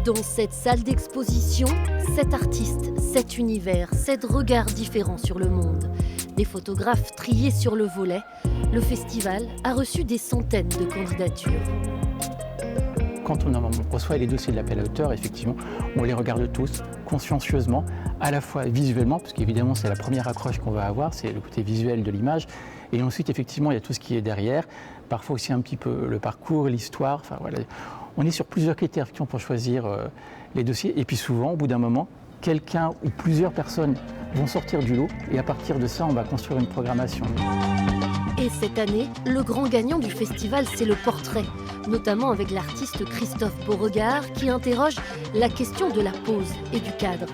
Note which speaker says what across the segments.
Speaker 1: Dans cette salle d'exposition, 7 artistes, 7 univers, 7 regards différents sur le monde. Des photographes triés sur le volet, le festival a reçu des centaines de candidatures.
Speaker 2: Quand on reçoit les dossiers de l'appel à auteurs, effectivement, on les regarde tous consciencieusement, à la fois visuellement, parce qu'évidemment c'est la première accroche qu'on va avoir, c'est le côté visuel de l'image, et ensuite effectivement il y a tout ce qui est derrière, parfois aussi un petit peu le parcours, l'histoire, enfin voilà. On est sur plusieurs critères pour choisir les dossiers, et puis souvent, au bout d'un moment, quelqu'un ou plusieurs personnes vont sortir du lot, et à partir de ça, on va construire une programmation.
Speaker 1: Et cette année, le grand gagnant du festival, c'est le portrait, notamment avec l'artiste Christophe Beauregard qui interroge la question de la pose et du cadre.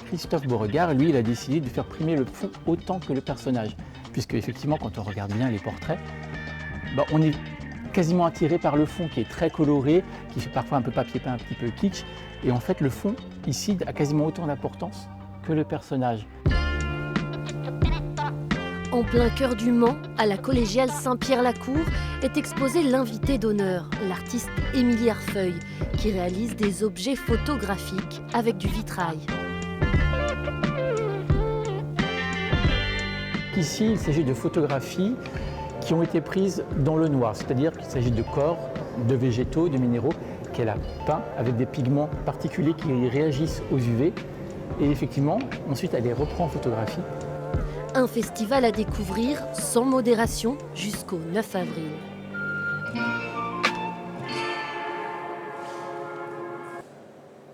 Speaker 2: Christophe Beauregard, lui, il a décidé de faire primer le fond autant que le personnage, puisque effectivement, quand on regarde bien les portraits, on est quasiment attiré par le fond qui est très coloré, qui fait parfois un peu papier peint, un petit peu kitsch, et en fait le fond, ici, a quasiment autant d'importance que le personnage.
Speaker 1: En plein cœur du Mans, à la collégiale Saint-Pierre-la-Cour, est exposé l'invité d'honneur, l'artiste Émilie Arfeuil, qui réalise des objets photographiques avec du vitrail.
Speaker 2: Ici, il s'agit de photographies qui ont été prises dans le noir, c'est-à-dire qu'il s'agit de corps, de végétaux, de minéraux qu'elle a peints avec des pigments particuliers qui réagissent aux UV. Et effectivement, ensuite, elle les reprend en photographie.
Speaker 1: Un festival à découvrir sans modération jusqu'au 9 avril.